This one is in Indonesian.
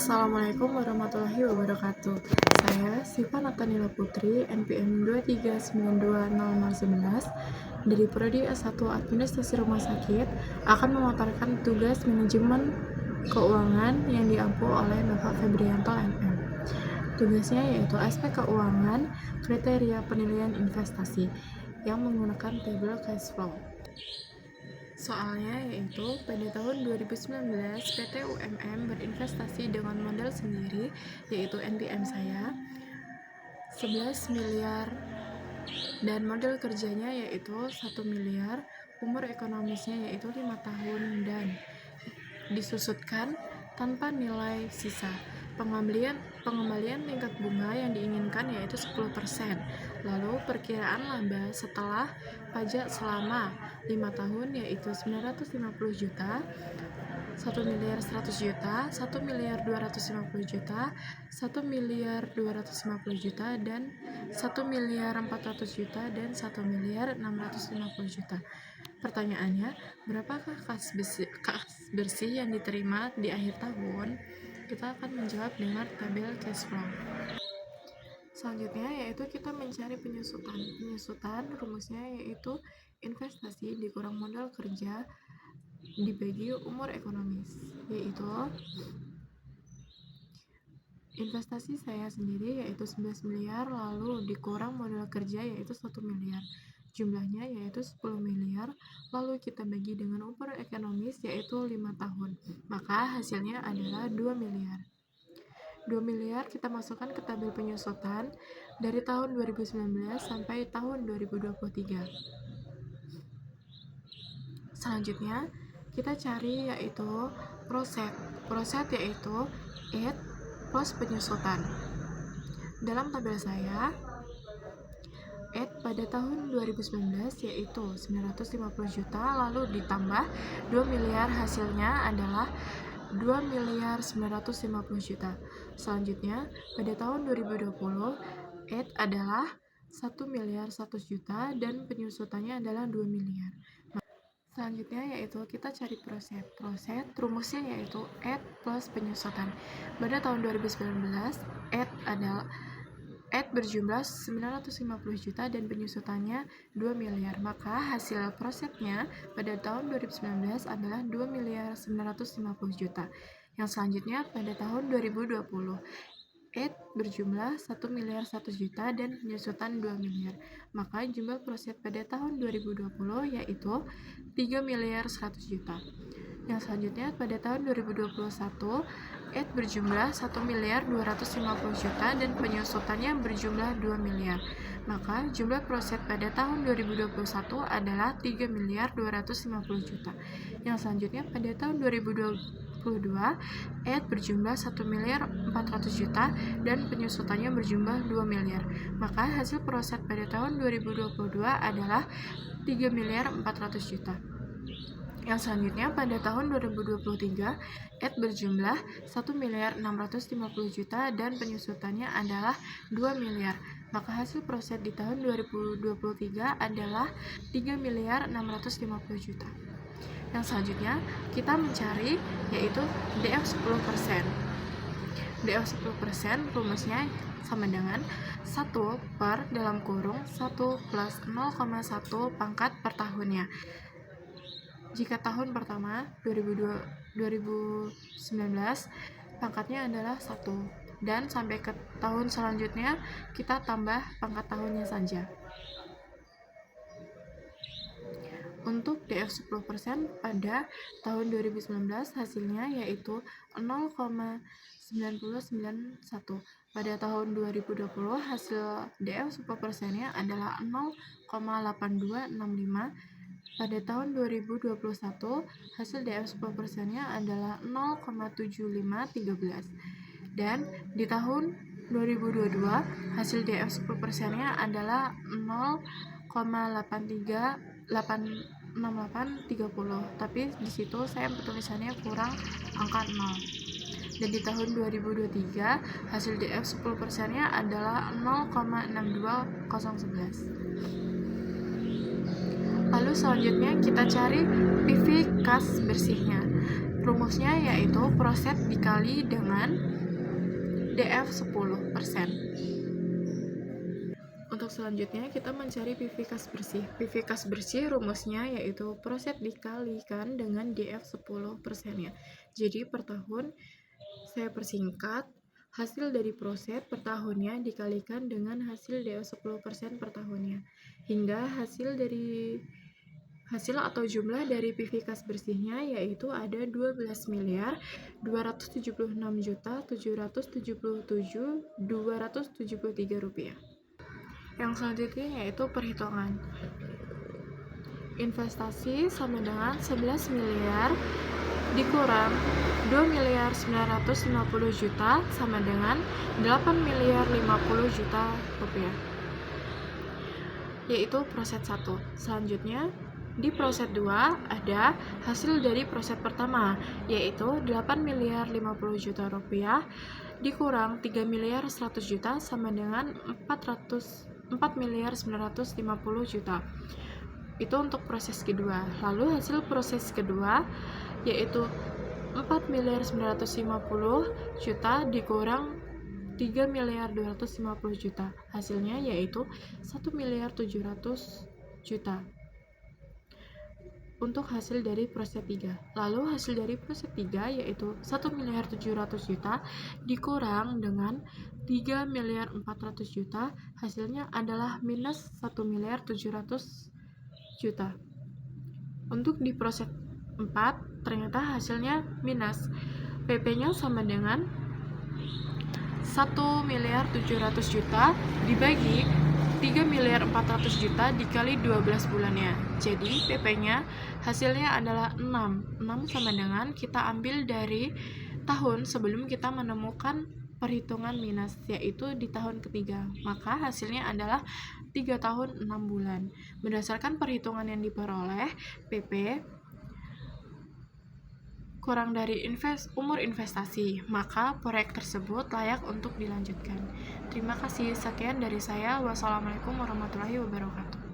Assalamualaikum warahmatullahi wabarakatuh. Saya Siva Natanila Putri, NPM 2392011 dari Prodi S1 Administrasi Rumah Sakit akan memaparkan tugas manajemen keuangan yang diampu oleh Bapak Febrianto MM. Tugasnya yaitu aspek keuangan, kriteria penilaian investasi yang menggunakan tabel cash flow. Soalnya yaitu pada tahun 2019 PT UMM berinvestasi dengan modal sendiri, yaitu NPM saya 11 miliar dan modal kerjanya yaitu 1 miliar, umur ekonomisnya yaitu 5 tahun dan disusutkan tanpa nilai sisa. Pengembalian tingkat bunga yang diinginkan yaitu 10%. Lalu perkiraan laba setelah pajak selama 5 tahun yaitu 950 juta, 1 miliar 100 juta, 1 miliar 250 juta, 1 miliar 250 juta, dan 1 miliar 400 juta, dan 1 miliar 650 juta. Pertanyaannya, berapakah kas bersih yang diterima di akhir tahun? Kita akan menjawab dengan tabel cash flow. Selanjutnya yaitu kita mencari penyusutan. Penyusutan rumusnya yaitu investasi dikurang modal kerja dibagi umur ekonomis, yaitu investasi saya sendiri yaitu 11 miliar, lalu dikurang modal kerja yaitu 1 miliar, jumlahnya yaitu 10 miliar, lalu kita bagi dengan umur ekonomis yaitu 5 tahun, maka hasilnya adalah 2 miliar. 2 miliar kita masukkan ke tabel penyusutan dari tahun 2019 sampai tahun 2023. Selanjutnya kita cari yaitu proset yaitu add plus penyusutan. Dalam tabel saya add pada tahun 2019 yaitu 950 juta, lalu ditambah 2 miliar, hasilnya adalah 2 miliar 950 juta. Selanjutnya pada tahun 2020 add adalah 1 miliar 100 juta dan penyusutannya adalah 2 miliar. Selanjutnya yaitu kita cari proset rumusnya yaitu add plus penyusutan. Pada tahun 2019 add berjumlah 950 juta dan penyusutannya 2 miliar, maka hasil prosetnya pada tahun 2019 adalah 2 miliar 950 juta. Yang selanjutnya pada tahun 2020 add berjumlah 1 miliar 1 juta dan penyusutan 2 miliar, maka jumlah proset pada tahun 2020 yaitu 3 miliar 100 juta. Yang selanjutnya pada tahun 2021 add berjumlah 1 miliar 250 juta dan penyusutannya berjumlah 2 miliar, maka jumlah proset pada tahun 2021 adalah 3 miliar 250 juta. Yang selanjutnya pada tahun 2022 add berjumlah 1 miliar 400 juta dan penyusutannya berjumlah 2 miliar, maka hasil proset pada tahun 2022 adalah 3 miliar 400 juta. Yang selanjutnya pada tahun 2023 add berjumlah 1 miliar 650 juta dan penyusutannya adalah 2 miliar, maka hasil proset di tahun 2023 adalah 3 miliar 650 juta. Yang selanjutnya kita mencari yaitu DF 10%. DF 10% rumusnya sama dengan 1 per dalam kurung 1 plus 0,1 pangkat per tahunnya. Jika tahun pertama 2019 pangkatnya adalah 1, dan sampai ke tahun selanjutnya kita tambah pangkat tahunnya saja. Untuk DF 10% pada tahun 2019 hasilnya yaitu 0,9091. Pada tahun 2020 hasil DF 10%-nya adalah 0,8265. Pada tahun 2021 hasil DF 10%-nya adalah 0,7513. Dan di tahun 2022 hasil DF 10%-nya adalah 0,6830, tapi di situ saya tulisannya kurang angka 0. Dan di tahun 2023 hasil DF 10%-nya adalah 0,62011. Lalu selanjutnya kita cari PV kas bersihnya. Rumusnya yaitu proset dikali dengan DF 10%. Untuk selanjutnya kita mencari PV kas bersih. PV kas bersih rumusnya yaitu proset dikalikan dengan DF 10%-nya. Jadi per tahun, saya persingkat, hasil dari proset per tahunnya dikalikan dengan hasil DF 10% per tahunnya. Hingga hasil atau jumlah dari PV kas bersihnya yaitu ada 12.276.777.273 rupiah. Yang selanjutnya yaitu perhitungan. Investasi sama dengan 11 miliar dikurang 2.950 juta sama dengan 8.050 juta rupiah. Yaitu proset 1. Selanjutnya di proset 2 ada hasil dari proset pertama yaitu 8.050 juta rupiah dikurang 3.100 juta sama dengan 4.950 juta. Itu untuk proses kedua. Lalu hasil proses kedua yaitu 4.950 juta dikurang 3.250 juta. Hasilnya yaitu 1.700 juta. Untuk hasil dari proses 3. Lalu hasil dari proses 3 yaitu 1.700 juta dikurang dengan 3.400 juta, hasilnya adalah minus 1.700 juta. Untuk di proses 4 ternyata hasilnya minus. PP-nya sama dengan 1.700 juta dibagi 3.400 juta dikali 12 bulannya. Jadi PP-nya hasilnya adalah 6. 6 sama dengan kita ambil dari tahun sebelum kita menemukan perhitungan minus, yaitu di tahun ketiga. Maka hasilnya adalah 3 tahun 6 bulan. Berdasarkan perhitungan yang diperoleh, PP kurang dari umur investasi, maka proyek tersebut layak untuk dilanjutkan. Terima kasih, sekian dari saya. Wassalamualaikum warahmatullahi wabarakatuh.